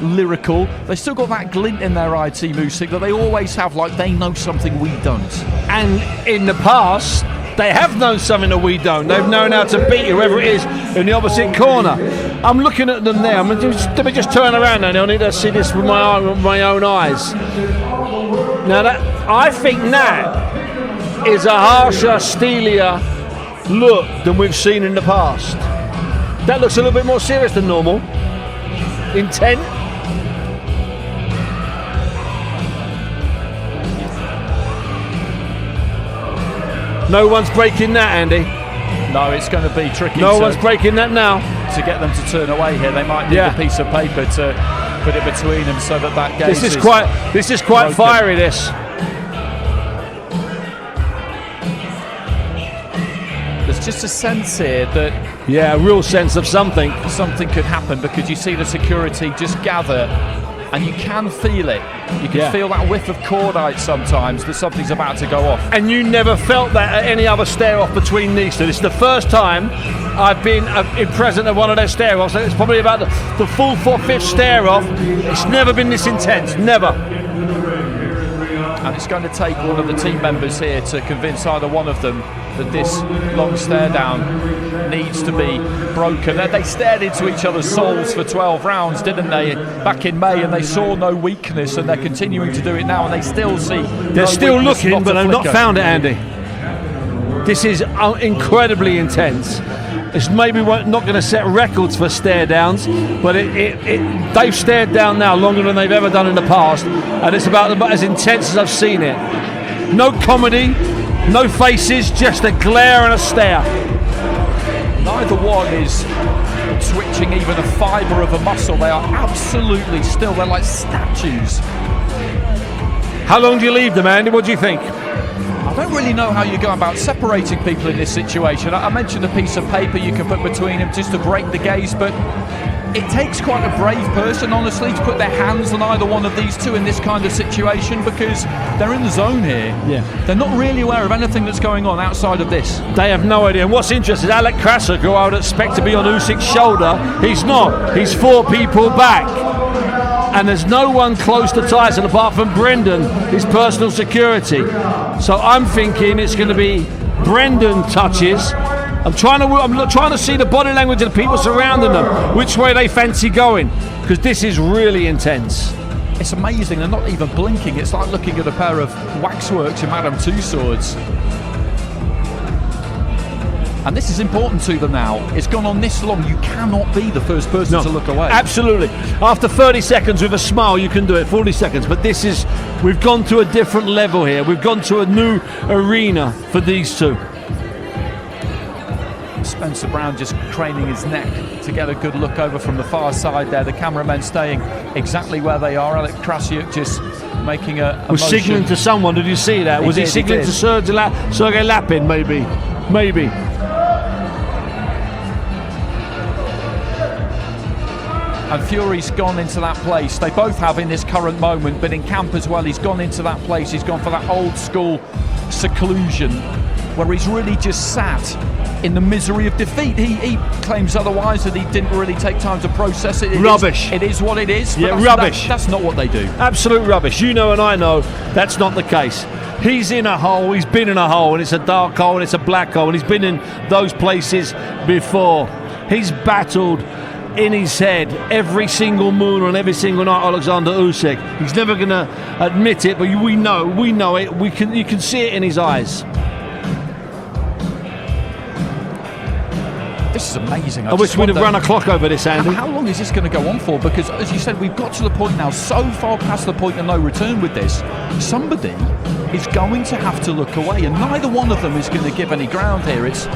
lyrical. They still got that glint in their eye, Team Usyk, that they always have, like they know something we don't. And in the past, they have known something that we don't. They've known how to beat whoever it is in the opposite corner. I'm looking at them there. Let me just turn around now. I need to see this with my own eyes. Now, I think that is a harsher, steelier look than we've seen in the past. That looks a little bit more serious than normal. Intent. No one's breaking that, Andy. No, it's going to be tricky. No one's breaking that now. To get them to turn away here, they might need a piece of paper to put it between them so that gaze This is quite broken. fiery. This. There's just a sense here that a real sense of something. Something could happen, because you see the security just gather, and you can feel it. You can feel that whiff of cordite sometimes, that something's about to go off. And you never felt that at any other stare-off between these two. This is the first time I've been present at one of their stare-offs. It's probably about the full 4/5 stare-off. It's never been this intense, never. And it's going to take one of the team members here to convince either one of them that this long stare down needs to be broken. They stared into each other's souls for 12 rounds, didn't they, back in May, and they saw no weakness, and they're continuing to do it now, and they still see They're still looking, but they've not found it, Andy. This is incredibly intense. It's maybe not going to set records for stare downs, but they've stared down now longer than they've ever done in the past, and it's about as intense as I've seen it. No comedy, no faces, just a glare and a stare. Neither one is twitching even a fibre of a muscle. They are absolutely still. They're like statues. How long do you leave them, Andy? What do you think? I don't really know how you go about separating people in this situation. I mentioned a piece of paper you can put between them just to break the gaze, but it takes quite a brave person, honestly, to put their hands on either one of these two in this kind of situation, because they're in the zone here. Yeah. They're not really aware of anything that's going on outside of this. They have no idea. And what's interesting, Alec Krasser, who I would expect to be on Usyk's shoulder, he's not. He's 4 people back. And there's no one close to Tyson apart from Brendan, his personal security. So I'm thinking it's going to be Brendan touches. I'm trying to see the body language of the people surrounding them, which way they fancy going, because this is really intense. It's amazing. They're not even blinking. It's like looking at a pair of waxworks in Madame Tussauds. And this is important to them now. It's gone on this long. You cannot be the first person to look away. Absolutely. After 30 seconds with a smile, you can do it. 40 seconds. But we've gone to a different level here. We've gone to a new arena for these two. Spencer Brown just craning his neck to get a good look over from the far side there. The cameramen staying exactly where they are. Alec Krasser just making a was motion. signalling to someone. Did you see that? Was he signalling to Sergei Lapin? Maybe. And Fury's gone into that place. They both have in this current moment, but in camp as well, he's gone into that place. He's gone for that old school seclusion where he's really just sat in the misery of defeat. He claims otherwise, that he didn't really take time to process it. Rubbish. It is what it is. Yeah, rubbish. That's not what they do. Absolute rubbish. You know and I know that's not the case. He's in a hole, he's been in a hole, and it's a dark hole and it's a black hole, and he's been in those places before. He's battled in his head every single moon and every single night, Alexander Usyk. He's never going to admit it, but we know it. You can see it in his eyes. This is amazing. I wish we'd have run a clock over this, Andy. How long is this going to go on for? Because, as you said, we've got to the point now, so far past the point of no return with this. Somebody is going to have to look away, and neither one of them is going to give any ground here. It's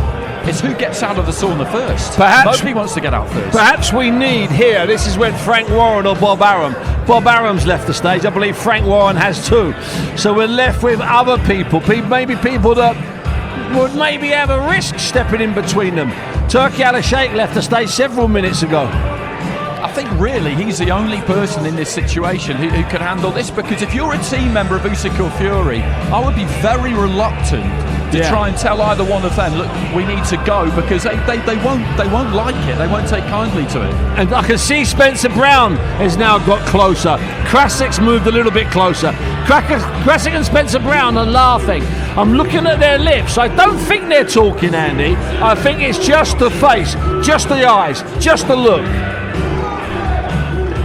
who gets out of the sauna first. Nobody wants to get out first. Perhaps we need here, this is when Frank Warren or Bob Arum. Bob Arum's left the stage. I believe Frank Warren has too. So we're left with other people, maybe people that would maybe have a risk stepping in between them. Turki Al-Sheikh left the stage several minutes ago. I think really he's the only person in this situation who can handle this, because if you're a team member of Usyk or Fury, I would be very reluctant to try and tell either one of them, look, we need to go, because they won't like it. They won't take kindly to it. And I can see Spencer Brown has now got closer. Krasik's moved a little bit closer. Krasik and Spencer Brown are laughing. I'm looking at their lips. I don't think they're talking, Andy. I think it's just the face, just the eyes, just the look.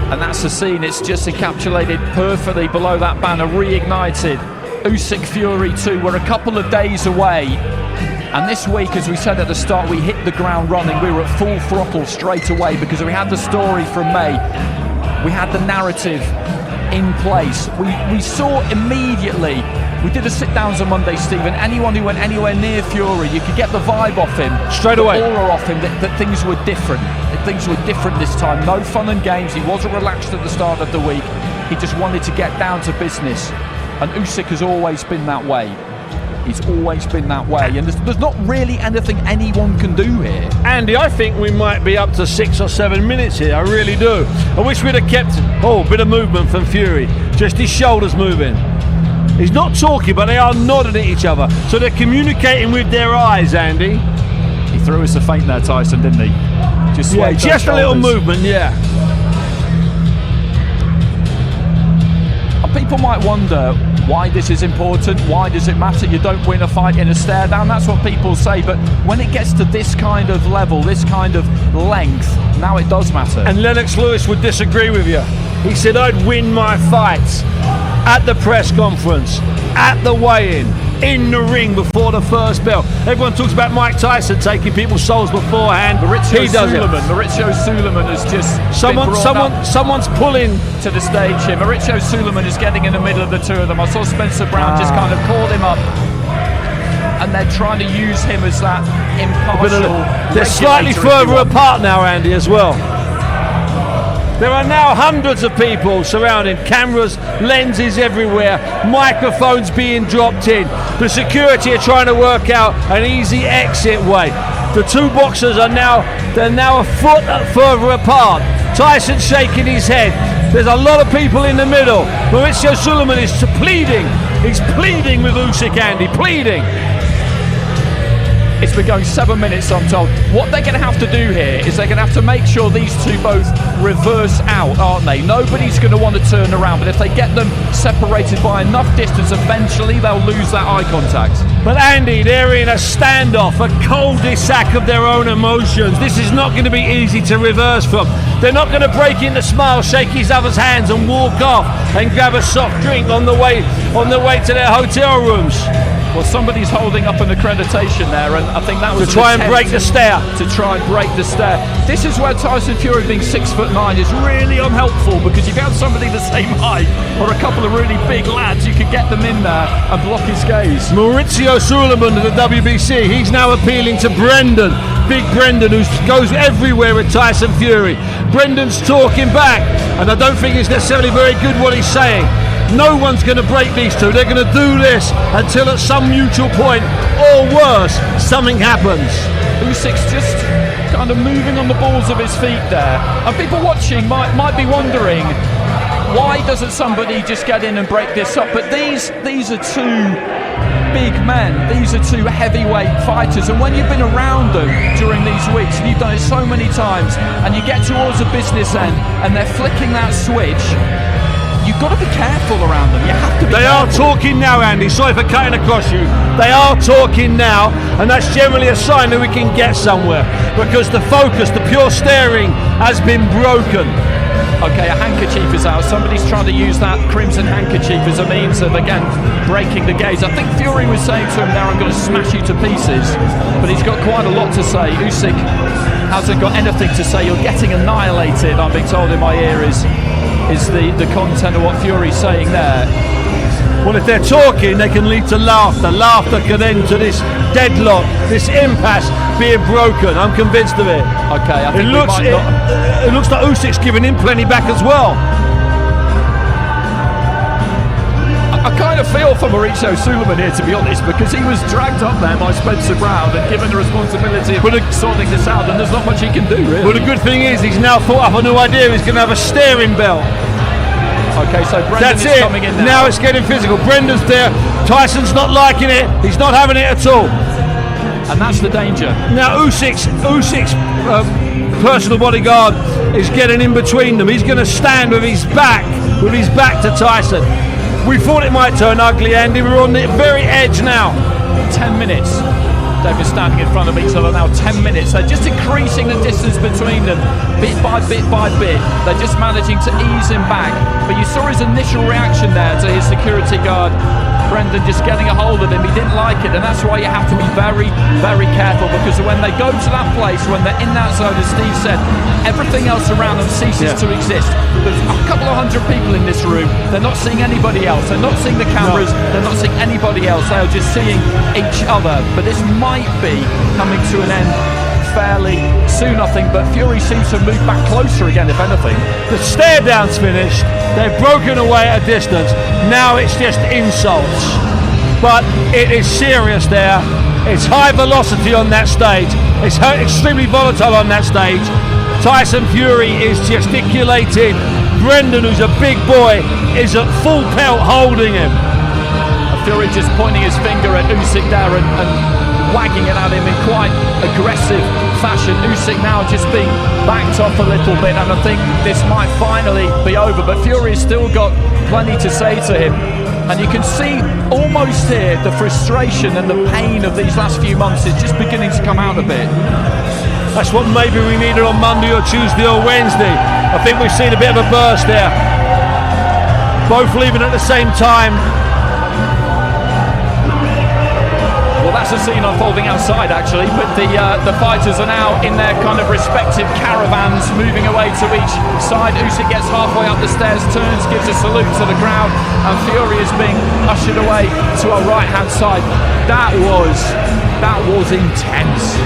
And that's the scene. It's just encapsulated perfectly below that banner. Reignited. Usyk Fury 2. We're a couple of days away. And this week, as we said at the start, we hit the ground running. We were at full throttle straight away because we had the story from May. We had the narrative in place. We saw immediately. We did a sit-downs on Monday, Stephen. Anyone who went anywhere near Fury, you could get the vibe off him. Straight away. The aura off him that things were different. Things were different this time. No fun and games. He wasn't relaxed at the start of the week. He just wanted to get down to business. And Usyk has always been that way. He's always been that way. And there's not really anything anyone can do here. Andy, I think we might be up to 6 or 7 minutes here. I really do. I wish we'd have kept a bit of movement from Fury. Just his shoulders moving. He's not talking, but they are nodding at each other. So they're communicating with their eyes, Andy. He threw us a feint there, Tyson, didn't he? Just a little movement, yeah. And people might wonder why this is important. Why does it matter? You don't win a fight in a stare down. That's what people say. But when it gets to this kind of level, this kind of length, now it does matter. And Lennox Lewis would disagree with you. He said, I'd win my fights at the press conference, at the weigh-in, in the ring before the first bell. Everyone talks about Mike Tyson taking people's souls beforehand. He does it. Maurizio Sulaiman has just someone's pulling to the stage here. Maurizio Sulaiman is getting in the middle of the two of them. I saw Spencer Brown just kind of call him up, and they're trying to use him as that impartial. They're slightly further apart now, Andy, as well. There are now hundreds of people surrounding, cameras, lenses everywhere, microphones being dropped in. The security are trying to work out an easy exit way. The two boxers are now a foot further apart. Tyson shaking his head. There's a lot of people in the middle. Maurizio Sulaiman is pleading. He's pleading with Usyk, Andy, pleading. It's been going 7 minutes, I'm told. What they're going to have to do here is they're going to have to make sure these two both reverse out, aren't they? Nobody's going to want to turn around, but if they get them separated by enough distance, eventually they'll lose that eye contact. But Andy, they're in a standoff, a cul-de-sac of their own emotions. This is not going to be easy to reverse from. They're not going to break into smiles, shake each other's hands and walk off and grab a soft drink on the way to their hotel rooms. Well, somebody's holding up an accreditation there, and I think that was to try and break the stare. This is where Tyson Fury, being 6'9", is really unhelpful, because if you have somebody the same height or a couple of really big lads, you could get them in there and block his gaze. Maurizio Sulaiman of the WBC, he's now appealing to Brendan, Big Brendan, who goes everywhere with Tyson Fury. Brendan's talking back, and I don't think it's necessarily very good what he's saying. No one's going to break these two. They're going to do this until at some mutual point, or worse, something happens. Usyk's just kind of moving on the balls of his feet there. And people watching might be wondering, why doesn't somebody just get in and break this up? But these are two big men. These are two heavyweight fighters. And when you've been around them during these weeks, and you've done it so many times, and you get towards the business end, and they're flicking that switch, you've got to be careful around them. You have to be careful. They are talking now, Andy. Sorry for cutting across you. They are talking now, and that's generally a sign that we can get somewhere, because the focus, the pure staring, has been broken. Okay, a handkerchief is out. Somebody's trying to use that crimson handkerchief as a means of, again, breaking the gaze. I think Fury was saying to him there, I'm going to smash you to pieces, but he's got quite a lot to say. Usyk hasn't got anything to say. You're getting annihilated, I'm being told in my ear, is the content of what Fury's saying there. Well, if they're talking, they can lead to laughter. Laughter can end to this deadlock, this impasse being broken. I'm convinced of it. Okay, I think it looks like Usyk's giving him plenty back as well. I kind of feel for Maurizio Sulaiman here, to be honest, because he was dragged up there by Spencer Brown and given the responsibility of sorting this out, and there's not much he can do, really. Well, the good thing is he's now thought up a new idea. He's going to have a staring belt. Okay, so Brendan is coming in now. Now it's getting physical. Brendan's there Tyson's not liking it. He's not having it at all. And that's the danger. Now Usyk's personal bodyguard is getting in between them. He's going to stand with his back to Tyson. We thought it might turn ugly, Andy. We're on the very edge now. 10 minutes. They've been standing in front of each other now 10 minutes. They're just increasing the distance between them bit by bit by bit. They're just managing to ease him back. But you saw his initial reaction there to his security guard, Brendan, just getting a hold of him. He didn't like it, and that's why you have to be very, very careful, because when they go to that place, when they're in that zone, as Steve said, everything else around them ceases to exist. There's a couple of hundred people in this room. They're not seeing anybody else. They're not seeing the cameras. No. They're not seeing anybody else. They are just seeing each other. But this might be coming to an end fairly soon, I think, but Fury seems to move back closer again, if anything. The stare down's finished. They've broken away at a distance. Now it's just insults. But it is serious there. It's high velocity on that stage. It's extremely volatile on that stage. Tyson Fury is gesticulating. Brendan, who's a big boy, is at full pelt holding him. Fury just pointing his finger at Usyk there and wagging it at him in quite aggressive fashion. Usyk now just being backed off a little bit, and I think this might finally be over, but Fury's still got plenty to say to him, and you can see almost here the frustration and the pain of these last few months is just beginning to come out a bit. That's what maybe we needed on Monday or Tuesday or Wednesday. I think we've seen a bit of a burst there, both leaving at the same time. Well, that's a scene unfolding outside, actually, but the fighters are now in their kind of respective caravans, moving away to each side. Usyk gets halfway up the stairs, turns, gives a salute to the crowd, and Fury is being ushered away to our right-hand side. That was intense.